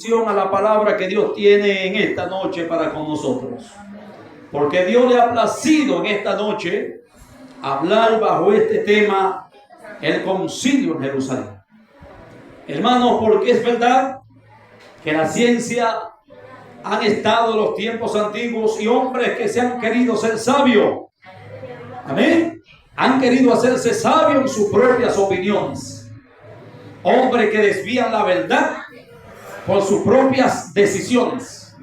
atención a la palabra que Dios tiene en esta noche para con nosotros. Porque Dios le ha placido en esta noche hablar bajo este tema, el concilio en Jerusalén. Hermanos, porque es verdad que la ciencia han estado en los tiempos antiguos y hombres que se han querido ser sabios. Amén. Han querido hacerse sabios en sus propias opiniones. Hombres que desvían la verdad por sus propias decisiones.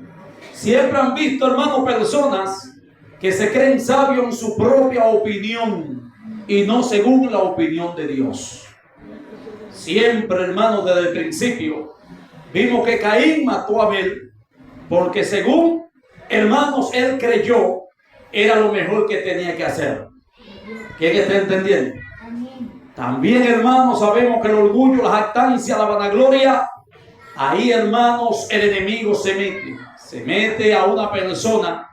Siempre han visto, hermanos, personas que se creen sabios en su propia opinión y no según la opinión de Dios. Siempre, hermanos, desde el principio vimos que Caín mató a Abel porque según, hermanos, él creyó era lo mejor que tenía que hacer. ¿Quién está entendiendo? También, hermanos, sabemos que el orgullo, la jactancia, la vanagloria, ahí, hermanos, el enemigo se mete a una persona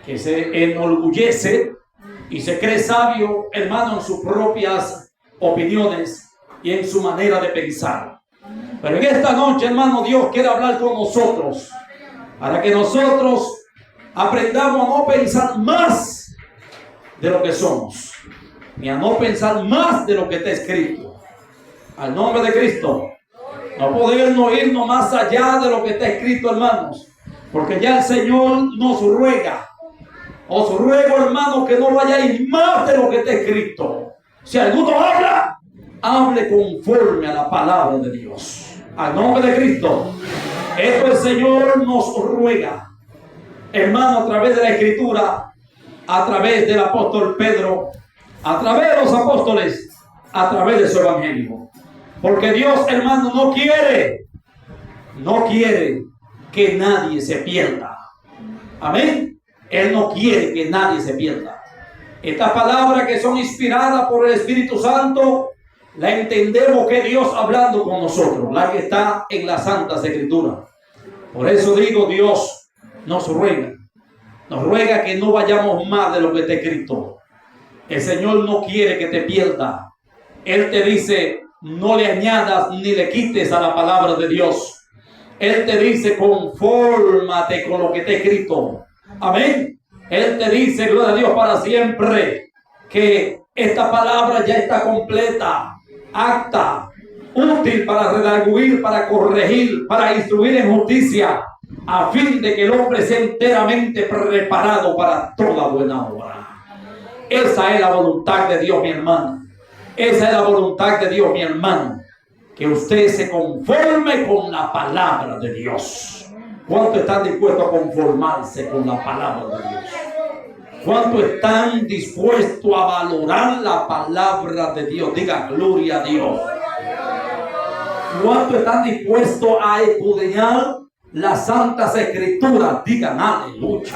que se enorgullece y se cree sabio, hermano, en sus propias opiniones y en su manera de pensar. Pero en esta noche, hermano, Dios quiere hablar con nosotros para que nosotros aprendamos a no pensar más de lo que somos, ni a no pensar más de lo que está escrito. Al nombre de Cristo. No podemos irnos más allá de lo que está escrito, hermanos, porque ya el Señor nos ruega. Os ruego, hermanos, que no vayáis más de lo que está escrito. Si alguno habla, hable conforme a la palabra de Dios. Al nombre de Cristo. Esto el Señor nos ruega, hermano, a través de la Escritura, a través del apóstol Pedro, a través de los apóstoles, a través de su evangelio. Porque Dios, hermano, no quiere que nadie se pierda. Amén. Él no quiere que nadie se pierda. Estas palabras que son inspiradas por el Espíritu Santo, la entendemos que Dios hablando con nosotros, la que está en las Santas Escrituras. Por eso digo, Dios nos ruega que no vayamos más de lo que está escrito. El Señor no quiere que te pierda. Él te dice, no le añadas ni le quites a la palabra de Dios. Él te dice, confórmate con lo que está escrito. Amén. Él te dice, gloria a Dios para siempre, que esta palabra ya está completa, apta, útil para redarguir, para corregir, para instruir en justicia, a fin de que el hombre sea enteramente preparado para toda buena obra. Esa es la voluntad de Dios, mi hermano. Esa es la voluntad de Dios, mi hermano. Que usted se conforme con la palabra de Dios. ¿Cuántos están dispuestos a conformarse con la palabra de Dios? ¿Cuántos están dispuestos a valorar la palabra de Dios? Diga gloria a Dios. ¿Cuántos están dispuestos a escudriñar las santas escrituras? Digan aleluya.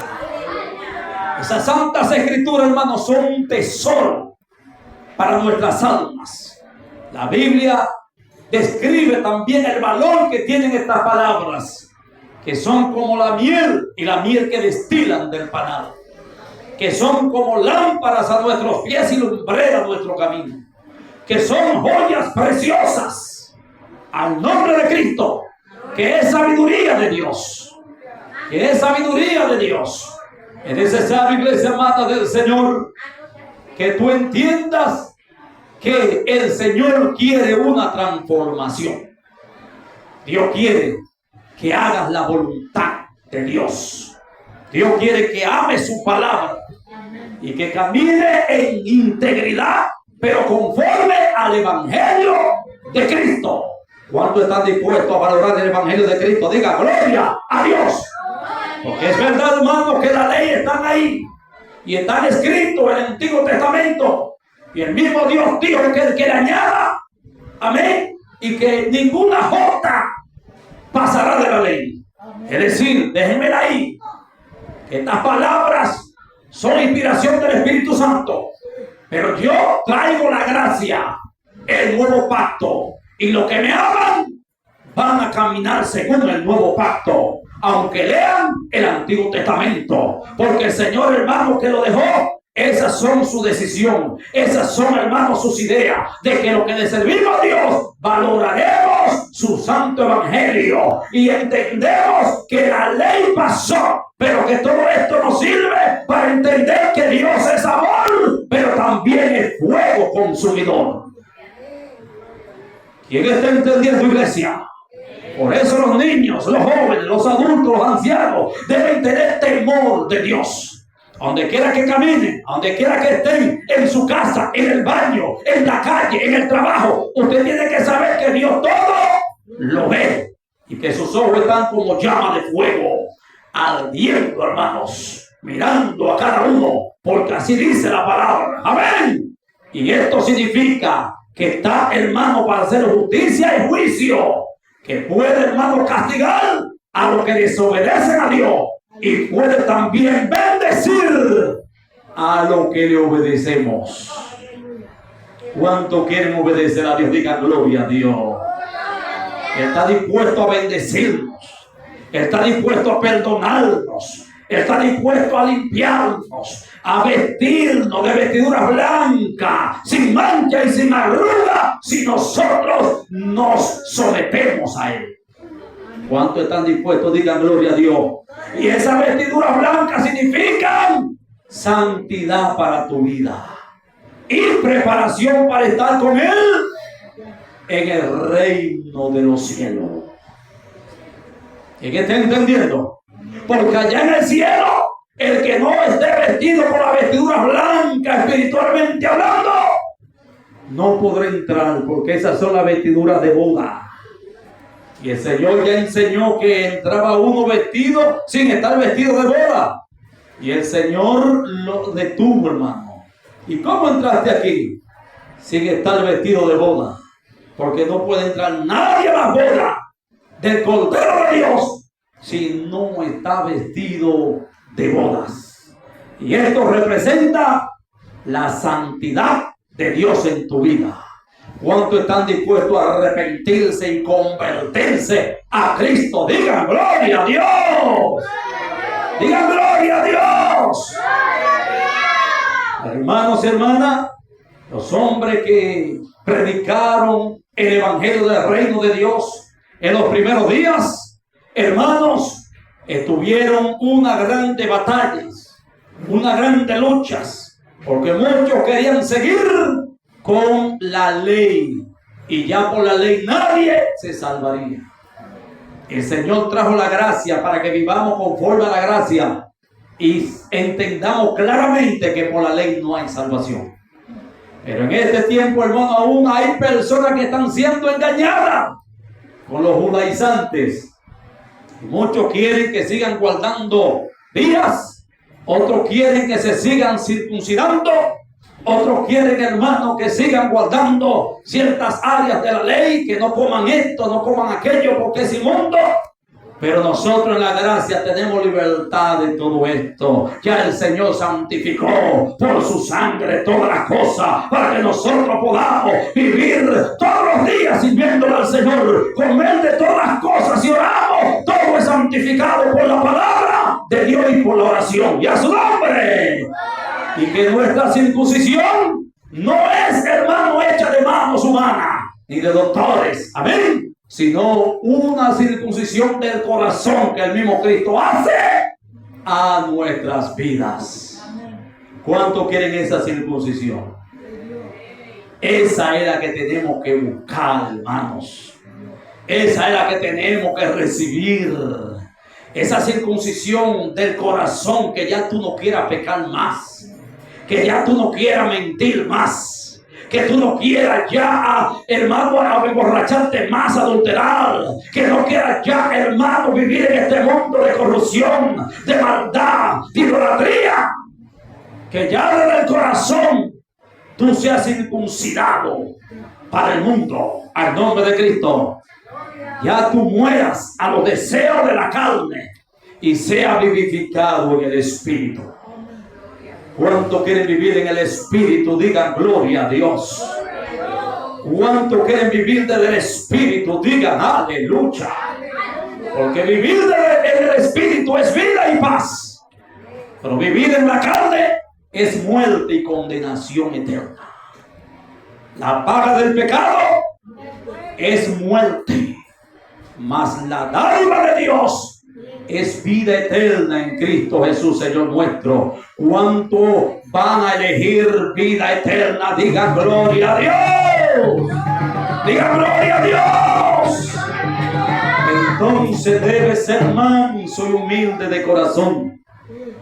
Esas santas escrituras, hermanos, son un tesoro para nuestras almas. La Biblia describe también el valor que tienen estas palabras, que son como la miel y la miel que destilan del panal, que son como lámparas a nuestros pies y lumbrera a nuestro camino, que son joyas preciosas al nombre de Cristo, que es sabiduría de Dios, que es sabiduría de Dios. Es necesario, iglesia amada del Señor, que tú entiendas que el Señor quiere una transformación. Dios quiere que hagas la voluntad de Dios. Dios quiere que ames su palabra y que camine en integridad, pero conforme al evangelio de Cristo. ¿Cuántos están dispuestos a valorar el evangelio de Cristo? Diga gloria a Dios. Porque es verdad, hermano, que las leyes están ahí y están escritos en el Antiguo Testamento. Y el mismo Dios dijo que el que le añada, amén, y que ninguna jota pasará de la ley. Es decir, déjenmela ahí. Estas palabras son inspiración del Espíritu Santo. Pero yo traigo la gracia, el nuevo pacto. Y los que me aman van a caminar según el nuevo pacto, aunque lean el Antiguo Testamento. Porque el Señor, hermano, que lo dejó, esas son su decisión. Esas son, hermanos, sus ideas de que lo que le servimos a Dios valoraremos su santo evangelio y entendemos que la ley pasó, pero que todo esto nos sirve para entender que Dios es amor, pero también es fuego consumidor. ¿Quién está entendiendo, iglesia? Por eso los niños, los jóvenes, los adultos, los ancianos deben tener temor de Dios. Donde quiera que caminen, donde quiera que estén, en su casa, en el baño, en la calle, en el trabajo, usted tiene que saber que Dios todo lo ve y que sus ojos están como llama de fuego, ardiendo, hermanos, mirando a cada uno, porque así dice la palabra. Amén. Y esto significa que está, hermano, para hacer justicia y juicio, que puede, hermano, castigar a los que desobedecen a Dios y puede también bendecir a los que le obedecemos. ¿Cuánto quieren obedecer a Dios? Digan gloria a Dios. Está dispuesto a bendecirnos, está dispuesto a perdonarnos, está dispuesto a limpiarnos, a vestirnos de vestiduras blancas, sin mancha y sin arruga, si nosotros nos sometemos a Él. ¿Cuántos están dispuestos? Digan gloria a Dios. Y esas vestiduras blancas significan santidad para tu vida y preparación para estar con Él en el reino de los cielos. ¿Y qué está entendiendo? Porque allá en el cielo, el que no esté vestido con la vestidura blanca, espiritualmente hablando, no podrá entrar, porque esas son las vestiduras de boda. Y el Señor ya enseñó que entraba uno vestido sin estar vestido de boda. Y el Señor lo detuvo, hermano. ¿Y cómo entraste aquí sin estar vestido de boda? Porque no puede entrar nadie a la boda del Cordero de Dios si no está vestido de bodas. Y esto representa la santidad de Dios en tu vida. ¿Cuántos están dispuestos a arrepentirse y convertirse a Cristo? Digan gloria a Dios. Digan gloria a Dios. Hermanos y hermanas, los hombres que predicaron el evangelio del reino de Dios en los primeros días, hermanos, tuvieron unas grandes batallas, unas grandes luchas, porque muchos querían seguir con la ley y ya por la ley nadie se salvaría. El Señor trajo la gracia para que vivamos conforme a la gracia y entendamos claramente que por la ley no hay salvación. Pero en este tiempo, hermano, aún hay personas que están siendo engañadas con los judaizantes. Muchos quieren que sigan guardando días, otros quieren que se sigan circuncidando, otros quieren, hermano, que sigan guardando ciertas áreas de la ley, que no coman esto, no coman aquello porque es inmundo. Pero nosotros en la gracia tenemos libertad de todo esto. Ya el Señor santificó por su sangre todas las cosas para que nosotros podamos vivir todos los días sirviéndole al Señor, comer de todas las cosas y oramos. Todo es santificado por la palabra de Dios y por la oración. Y a su nombre. Y que nuestra circuncisión no es, hermano, hecha de manos humanas ni de doctores. Amén. Sino una circuncisión del corazón que el mismo Cristo hace a nuestras vidas. ¿Cuánto quieren esa circuncisión? Esa es la que tenemos que buscar, hermanos. Esa es la que tenemos que recibir. Esa circuncisión del corazón, que ya tú no quieras pecar más, que ya tú no quieras mentir más, que tú no quieras ya, hermano, a emborracharte más, adulterar, que no quieras ya, hermano, vivir en este mundo de corrupción, de maldad, de idolatría, que ya desde el corazón tú seas circuncidado para el mundo, al nombre de Cristo. Ya tú mueras a los deseos de la carne y sea vivificado en el Espíritu. ¿Cuánto quieren vivir en el Espíritu? Digan gloria a Dios. ¿Cuánto quieren vivir del Espíritu? Digan aleluya. Porque vivir en el Espíritu es vida y paz. Pero vivir en la carne es muerte y condenación eterna. La paga del pecado es muerte. mas la dádiva de Dios es vida eterna en Cristo Jesús, Señor nuestro. ¿Cuánto van a elegir vida eterna? Digan gloria a Dios. Digan gloria a Dios. Entonces debe ser manso y humilde de corazón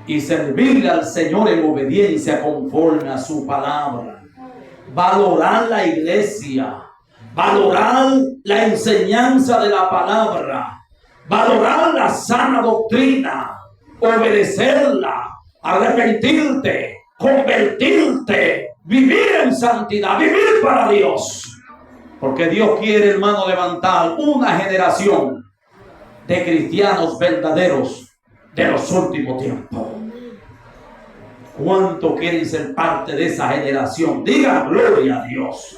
y servirle al Señor en obediencia conforme a su palabra. Valorar la iglesia, valorar la enseñanza de la palabra, valorar la sana doctrina, obedecerla, arrepentirte, convertirte, vivir en santidad, vivir para Dios. Porque Dios quiere, hermano, levantar una generación de cristianos verdaderos de los últimos tiempos. ¿Cuánto quieren ser parte de esa generación? Digan gloria a Dios.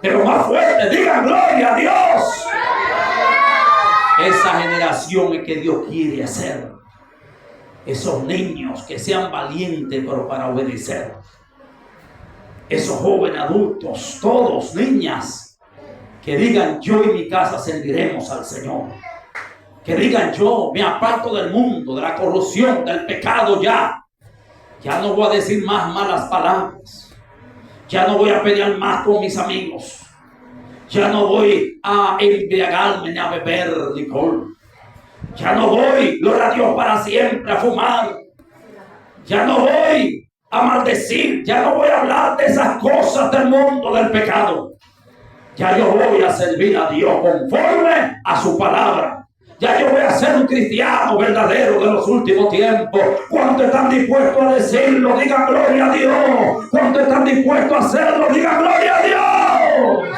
Pero más fuerte, digan gloria a Dios. Esa generación es que Dios quiere hacer. Esos niños que sean valientes, pero para obedecer. Esos jóvenes adultos, todos, niñas, que digan: yo y mi casa serviremos al Señor. Que digan: yo me aparto del mundo, de la corrupción, del pecado ya. Ya no voy a decir más malas palabras. Ya no voy a pelear más con mis amigos. Ya no voy a embriagarme ni a beber licor. Ya no voy, gloria a Dios, para siempre a fumar. Ya no voy a maldecir. Ya no voy a hablar de esas cosas del mundo del pecado. Ya yo voy a servir a Dios conforme a su palabra. Ya yo voy a ser un cristiano verdadero de los últimos tiempos. ¿Cuántos están dispuestos a decirlo? Digan gloria a Dios. ¿Cuántos están dispuestos a hacerlo? Digan gloria a Dios.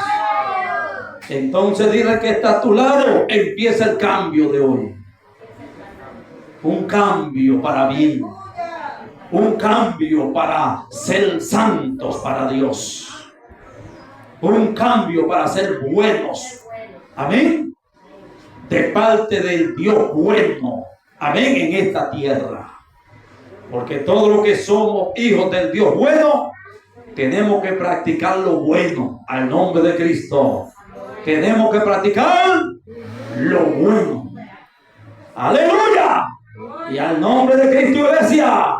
Entonces dile al que está a tu lado: empieza el cambio de hoy. Un cambio para bien. Un cambio para ser santos para Dios. Un cambio para ser buenos. Amén. De parte del Dios bueno. Amén. En esta tierra. Porque todos los que somos hijos del Dios bueno, tenemos que practicar lo bueno. Al nombre de Cristo. Tenemos que practicar lo bueno. Aleluya. Y al nombre de Cristo, iglesia.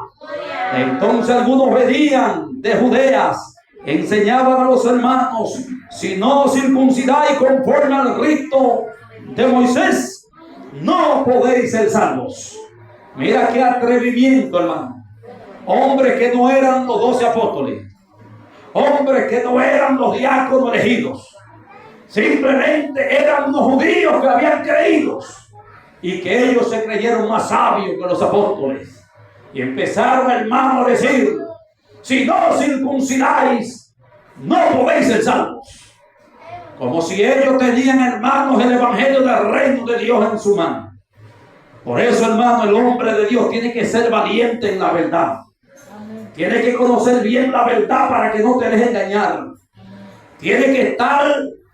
Entonces algunos venían de Judeas, enseñaban a los hermanos: si no circuncidáis conforme al rito de Moisés, no podéis ser salvos. Mira qué atrevimiento, hermano. Hombres que no eran los 12 apóstoles, hombres que no eran los diáconos elegidos, simplemente eran unos judíos que habían creído y que ellos se creyeron más sabios que los apóstoles. Y empezaron, hermano, a decir: si no circuncidáis, no podéis ser salvos. Como si ellos tenían, hermanos, el evangelio del reino de Dios en su mano. Por eso, hermano, el hombre de Dios tiene que ser valiente en la verdad. Tiene que conocer bien la verdad para que no te deje engañar. Tiene que estar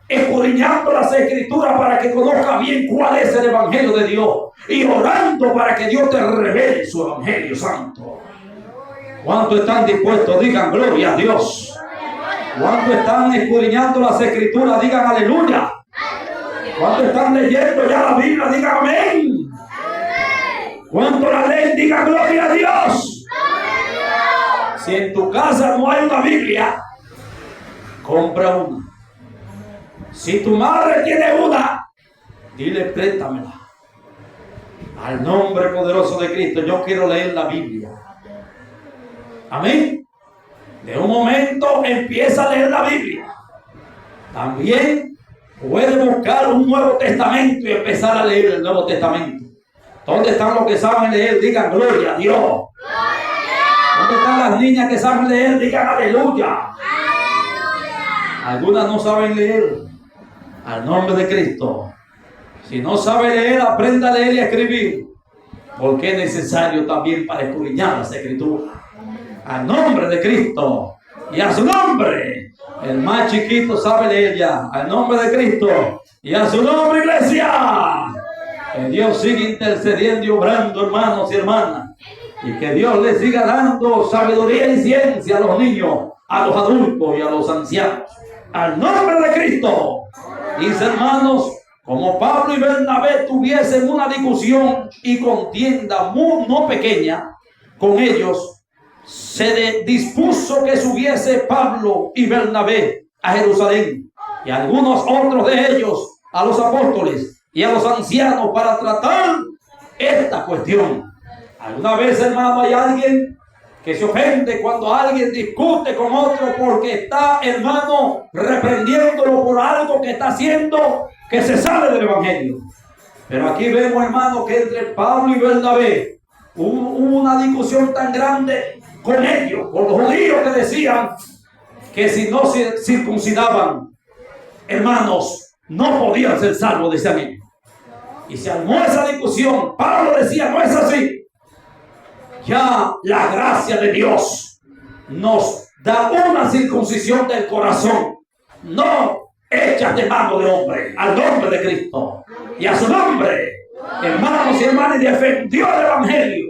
escudriñando las escrituras para que conozca bien cuál es el evangelio de Dios. Y orando para que Dios te revele su evangelio santo. ¿Cuántos están dispuestos? Digan gloria a Dios. ¿Cuántos están escudriñando las escrituras? Digan aleluya. ¿Cuántos están leyendo ya la Biblia? Digan amén. ¿Cuántos la leen? Digan gloria a Dios. Si en tu casa no hay una Biblia, compra una. Si tu madre tiene una, dile: préstamela. Al nombre poderoso de Cristo, yo quiero leer la Biblia. Amén. De un momento empieza a leer la Biblia. También puede buscar un Nuevo Testamento y empezar a leer el Nuevo Testamento. ¿Dónde están los que saben leer? Digan gloria a Dios. ¿Dónde están las niñas que saben leer? Digan aleluya. Algunas no saben leer. Al nombre de Cristo. Si no sabe leer, aprenda a leer y a escribir. Porque es necesario también para escudriñar las escrituras. Al nombre de Cristo. Y a su nombre. El más chiquito sabe leer ya. Al nombre de Cristo. Y a su nombre, iglesia. Que Dios siga intercediendo y obrando, hermanos y hermanas. Y que Dios les siga dando sabiduría y ciencia a los niños, a los adultos y a los ancianos. Al nombre de Cristo. Dice, hermanos, como Pablo y Bernabé tuviesen una discusión y contienda no pequeña con ellos, se dispuso que subiese Pablo y Bernabé a Jerusalén y algunos otros de ellos a los apóstoles y a los ancianos para tratar esta cuestión. Alguna vez, hermano, hay alguien que se ofende cuando alguien discute con otro porque está, hermano, reprendiéndolo por algo que está haciendo que se sale del evangelio. Pero aquí vemos, hermano, que entre Pablo y Bernabé hubo una discusión tan grande con ellos, con los judíos que decían que si no se circuncidaban, hermanos, no podían ser salvos, decían ellos. Y se armó esa discusión. Pablo decía, no es así. Ya la gracia de Dios nos da una circuncisión del corazón, no hechas de mano de hombre, al nombre de Cristo y a su nombre, hermanos y hermanas, y defendió el evangelio.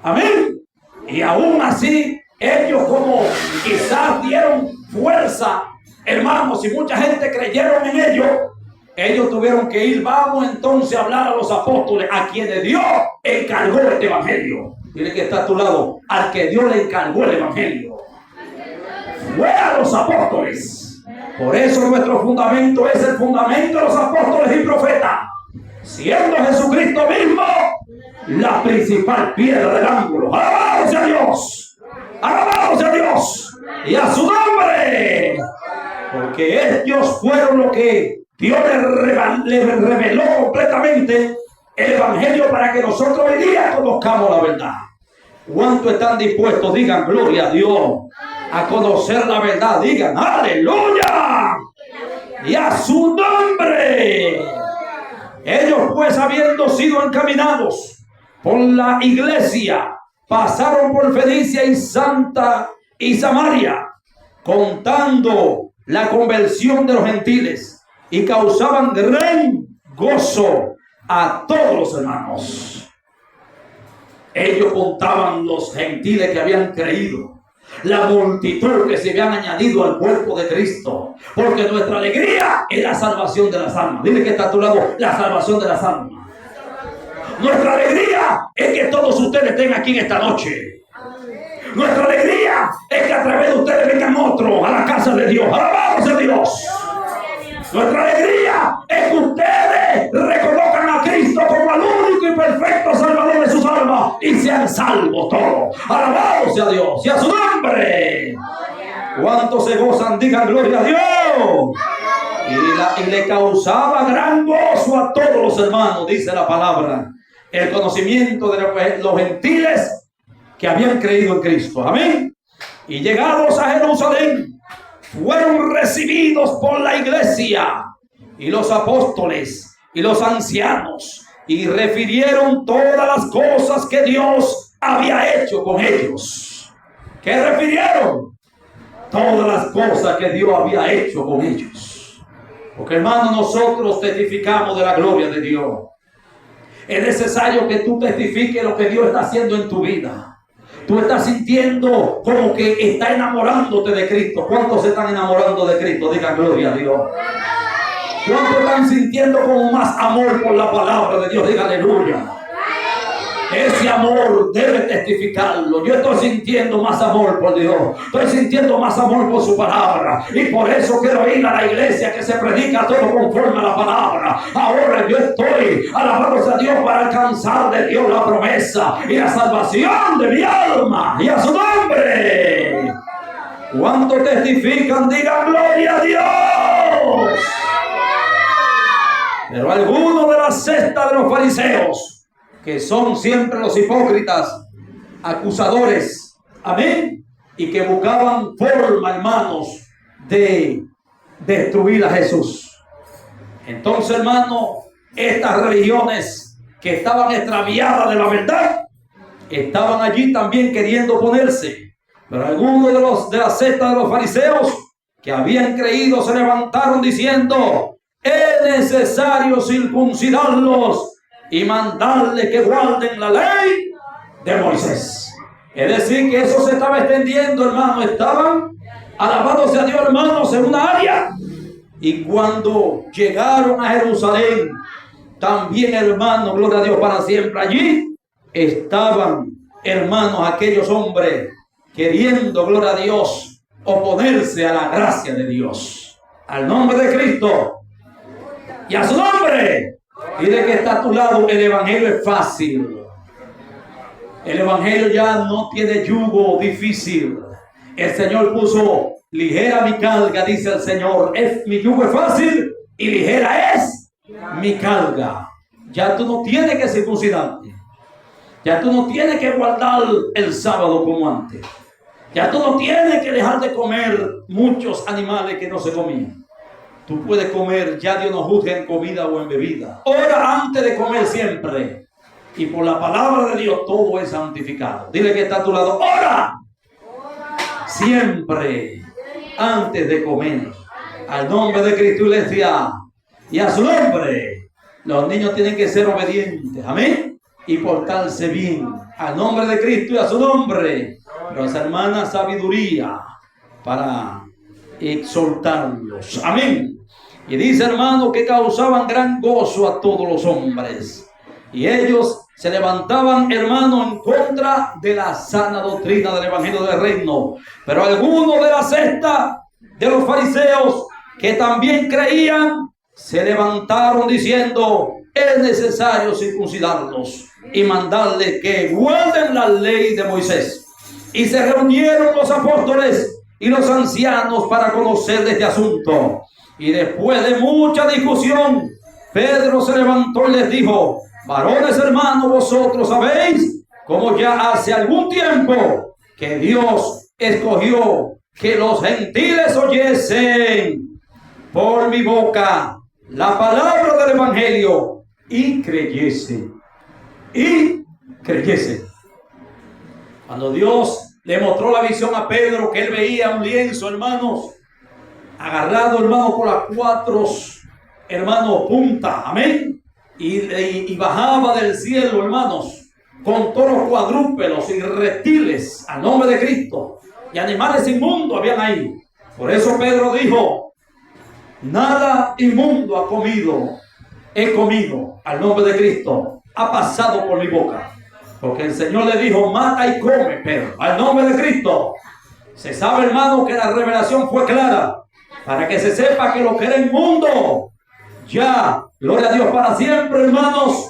Amén. Y aún así, ellos como quizás dieron fuerza, hermanos, y mucha gente creyeron en ellos tuvieron que ir. Vamos entonces a hablar a los apóstoles, a quienes Dios encargó este evangelio. Dile que está a tu lado, al que Dios le encargó el evangelio. Fue a los apóstoles. Por eso nuestro fundamento es el fundamento de los apóstoles y profetas, siendo Jesucristo mismo la principal piedra del ángulo. ¡Alabado sea Dios! ¡Alabado sea Dios! Y a su nombre. Porque ellos fueron lo que Dios le reveló completamente el evangelio para que nosotros hoy día conozcamos la verdad. ¿Cuántos están dispuestos? Digan gloria a Dios, a conocer la verdad. Digan aleluya y a su nombre. Ellos pues, habiendo sido encaminados por la iglesia, pasaron por Fenicia y Santa y Samaria, contando la conversión de los gentiles, y causaban gran gozo a todos los hermanos. Ellos contaban los gentiles que habían creído, la multitud que se habían añadido al cuerpo de Cristo, porque nuestra alegría es la salvación de las almas. Dile que está a tu lado, la salvación de las almas. Nuestra alegría es que todos ustedes estén aquí en esta noche. Nuestra alegría es que a través de ustedes vengan otros a la casa de Dios. ¡Alabado sea Dios! Nuestra alegría es que ustedes reconozcan a Cristo como el único y perfecto Salvador de sus almas y sean salvos todos. ¡Alabado sea Dios! ¡Y a su nombre! ¿Cuántos se gozan? Digan gloria a Dios. Y le causaba gran gozo a todos los hermanos, dice la palabra, el conocimiento de los gentiles que habían creído en Cristo. Amén. Y llegados a Jerusalén, fueron recibidos por la iglesia y los apóstoles y los ancianos, y refirieron todas las cosas que Dios había hecho con ellos. ¿Qué refirieron? Todas las cosas que Dios había hecho con ellos. Porque, hermano, nosotros testificamos de la gloria de Dios. Es necesario que tú testifiques lo que Dios está haciendo en tu vida. Tú estás sintiendo como que está enamorándote de Cristo. ¿Cuántos se están enamorando de Cristo? Digan gloria a Dios. ¿Cuántos están sintiendo como más amor por la palabra de Dios? Digan aleluya. Ese amor debe testificarlo. Yo estoy sintiendo más amor por Dios. Estoy sintiendo más amor por su palabra. Y por eso quiero ir a la iglesia que se predica todo conforme a la palabra. Ahora yo estoy alabándose a Dios para alcanzar de Dios la promesa y la salvación de mi alma. Y a su nombre. ¿Cuántos testifican? Digan gloria a Dios. Pero algunos de la secta de los fariseos, que son siempre los hipócritas, acusadores, amén, y que buscaban forma, hermanos, de destruir a Jesús. Entonces, hermano, estas religiones que estaban extraviadas de la verdad, estaban allí también queriendo ponerse. Pero algunos de la secta de los fariseos que habían creído se levantaron diciendo: es necesario circuncidarlos y mandarle que guarden la ley de Moisés. Es decir, que eso se estaba extendiendo, hermano. Estaban alabándose a Dios, hermanos, en una área, Y cuando llegaron a Jerusalén, también, hermanos, gloria a Dios para siempre, allí estaban, hermanos, aquellos hombres queriendo, gloria a Dios, oponerse a la gracia de Dios. Al nombre de Cristo y a su nombre. Dile que está a tu lado, el evangelio es fácil. El evangelio ya no tiene yugo difícil. El Señor puso: ligera mi carga, dice el Señor. Mi yugo es fácil y ligera es mi carga. Ya tú no tienes que circuncidarte. Ya tú no tienes que guardar el sábado como antes. Ya tú no tienes que dejar de comer muchos animales que no se comían. Tú puedes comer, ya Dios no juzga en comida o en bebida. Ora antes de comer siempre. Y por la palabra de Dios todo es santificado. Dile que está a tu lado: ora siempre antes de comer. Al nombre de Cristo, iglesia, y a su nombre. Los niños tienen que ser obedientes, amén, y portarse bien. Al nombre de Cristo y a su nombre. Las hermanas, sabiduría para exhortarlos, amén. Y dice, hermano, que causaban gran gozo a todos los hombres. Y ellos se levantaban, hermano, en contra de la sana doctrina del evangelio del reino. Pero algunos de la secta de los fariseos, que también creían, se levantaron diciendo: es necesario circuncidarlos y mandarles que guarden la ley de Moisés. Y se reunieron los apóstoles y los ancianos para conocer de este asunto. Y después de mucha discusión, Pedro se levantó y les dijo: varones hermanos, vosotros sabéis cómo ya hace algún tiempo que Dios escogió que los gentiles oyesen por mi boca la palabra del evangelio y creyesen. Y creyesen. Cuando Dios le mostró la visión a Pedro, que él veía un lienzo, hermanos, agarrado, hermanos, por las cuatro, hermanos, puntas, amén, y bajaba del cielo, hermanos, con todos los cuadrúpedos y reptiles, al nombre de Cristo, y animales inmundos habían ahí. Por eso Pedro dijo: nada inmundo he comido, al nombre de Cristo, ha pasado por mi boca. Porque el Señor le dijo: mata y come, Pedro, al nombre de Cristo. Se sabe, hermano, que la revelación fue clara, para que se sepa que lo que era inmundo, ya, gloria a Dios para siempre, hermanos,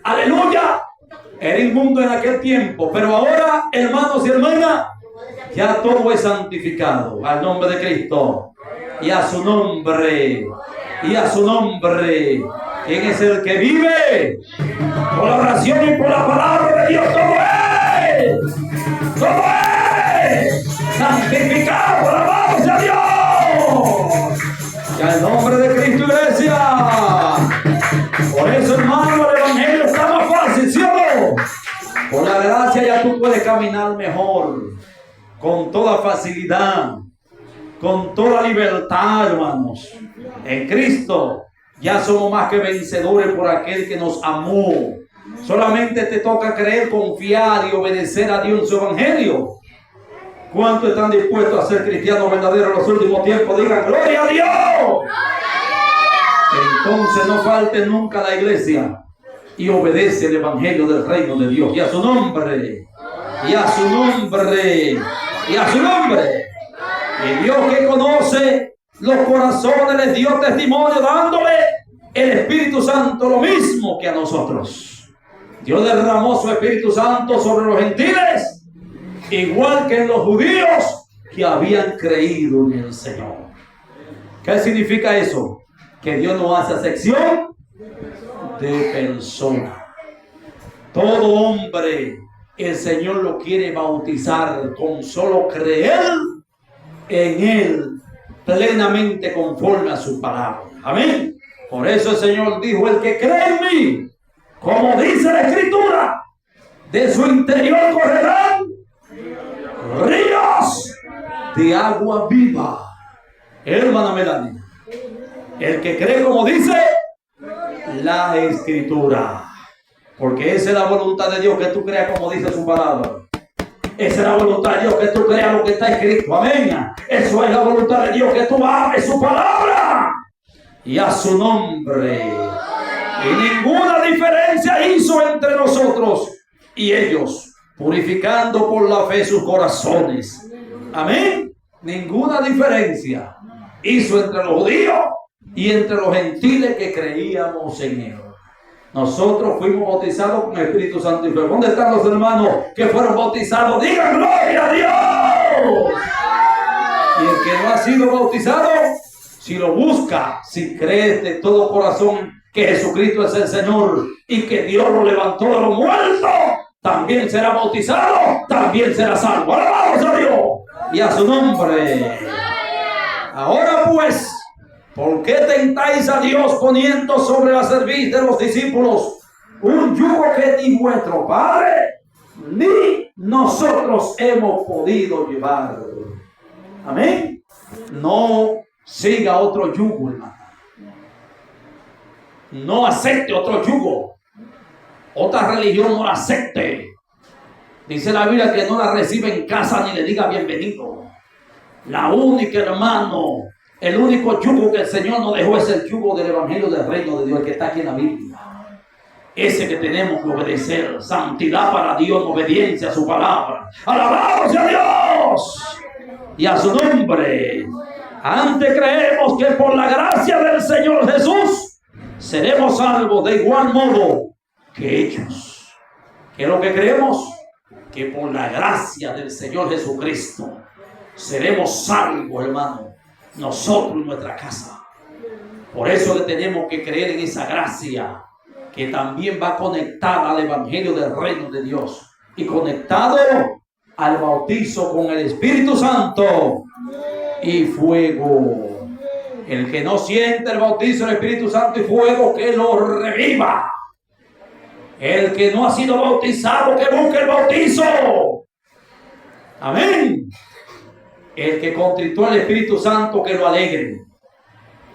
aleluya, era inmundo en aquel tiempo, pero ahora, hermanos y hermanas, ya todo es santificado, al nombre de Cristo, y a su nombre, y a su nombre. ¿Quién es el que vive? Por la oración y por la palabra de Dios, todo es santificado, alabado a Dios. Y al nombre de Cristo, iglesia. Por eso, hermano, el evangelio está más fácil, ¿sí o no? Por la gracia ya tú puedes caminar mejor, con toda facilidad, con toda libertad, hermanos. En Cristo ya somos más que vencedores por aquel que nos amó. Solamente te toca creer, confiar y obedecer a Dios en su evangelio. ¿Cuántos están dispuestos a ser cristianos verdaderos en los últimos tiempos? Digan: ¡gloria a Dios! Entonces no falte nunca la iglesia y obedece el evangelio del reino de Dios. Y a su nombre, y a su nombre, y a su nombre. Y Dios, que conoce los corazones, les dio testimonio dándole el Espíritu Santo, lo mismo que a nosotros. Dios derramó su Espíritu Santo sobre los gentiles, igual que en los judíos que habían creído en el Señor. ¿Qué significa eso? Que Dios no hace acepción de persona. Todo hombre, el Señor lo quiere bautizar con solo creer en Él, plenamente conforme a su palabra. Amén. Por eso el Señor dijo: el que cree en mí, como dice la Escritura, de su interior correrán ríos de agua viva. Hermana Melanie, el que cree como dice la Escritura, porque esa es la voluntad de Dios, que tú creas como dice su palabra. Esa es la voluntad de Dios, que tú creas lo que está escrito. Amén. Eso es la voluntad de Dios, que tú ames su palabra. y a su nombre. Y ninguna diferencia hizo entre nosotros y ellos, purificando por la fe sus corazones. Amén. Ninguna diferencia hizo entre los judíos y entre los gentiles que creíamos en él. Nosotros fuimos bautizados con el Espíritu Santo y fuego. ¿Dónde están los hermanos que fueron bautizados? ¡Digan gloria a Dios! Y el que no ha sido bautizado, si lo busca, si cree de todo corazón que Jesucristo es el Señor y que Dios lo levantó de los muertos, también será bautizado, también será salvo. ¡Alabamos a Dios y a su nombre! Ahora pues, ¿por qué tentáis a Dios poniendo sobre la cerviz de los discípulos un yugo que ni vuestro Padre ni nosotros hemos podido llevar? Amén. No siga otro yugo, hermano. No acepte otro yugo. Otra religión no la acepte. Dice la Biblia que no la recibe en casa ni le diga bienvenido. La única, hermano, el único yugo que el Señor nos dejó es el yugo del Evangelio del Reino de Dios, que está aquí en la Biblia. Ese que tenemos que obedecer. Santidad para Dios, obediencia a su palabra. ¡Alabamos a Dios! Y a su nombre. Antes creemos que por la gracia del Señor Jesús seremos salvos de igual modo que ellos. ¿Qué es lo que creemos? Que por la gracia del Señor Jesucristo seremos salvos, hermano, nosotros y nuestra casa. Por eso le tenemos que creer en esa gracia que también va conectada al Evangelio del Reino de Dios y conectado al bautizo con el Espíritu Santo y fuego. El que no siente el bautizo del Espíritu Santo y fuego, que lo reviva. El que no ha sido bautizado, que busque el bautizo. Amén. El que contritó al Espíritu Santo, que lo alegre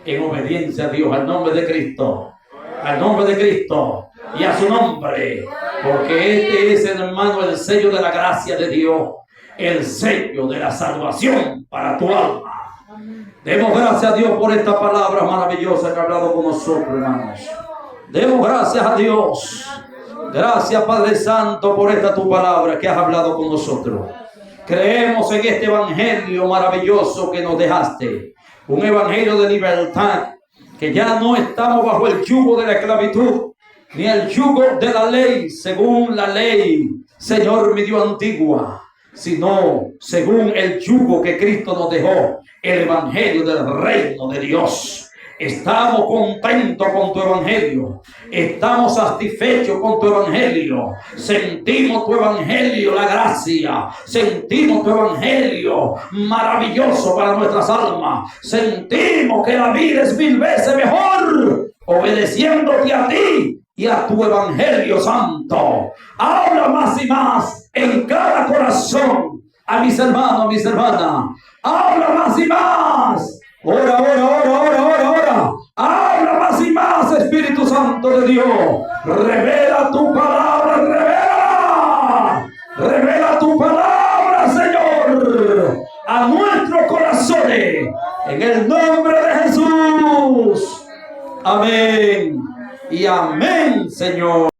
en obediencia a Dios, al nombre de Cristo, al nombre de Cristo y a su nombre, porque este es, hermano, el sello de la gracia de Dios, el sello de la salvación para tu alma. Demos gracias a Dios por esta palabra maravillosa que ha hablado con nosotros, hermanos. Demos gracias a Dios. Gracias, Padre Santo, por esta tu palabra que has hablado con nosotros. Creemos en este evangelio maravilloso que nos dejaste. Un evangelio de libertad, que ya no estamos bajo el yugo de la esclavitud, ni el yugo de la ley, según la ley, Señor, mi Dios, antigua, sino según el yugo que Cristo nos dejó, el evangelio del reino de Dios. Estamos contentos con tu evangelio. Estamos satisfechos con tu evangelio. Sentimos tu evangelio, la gracia. Sentimos tu evangelio maravilloso para nuestras almas. Sentimos que la vida es 1000 veces mejor obedeciéndote a ti y a tu evangelio santo. Habla más y más en cada corazón. A mis hermanos, a mis hermanas. Habla más y más. Ora, ora, ora, ora, ora, ora. Habla más y más, Espíritu Santo de Dios. Revela tu palabra, revela. Revela tu palabra, Señor, a nuestros corazones. En el nombre de Jesús. Amén. Y amén, Señor.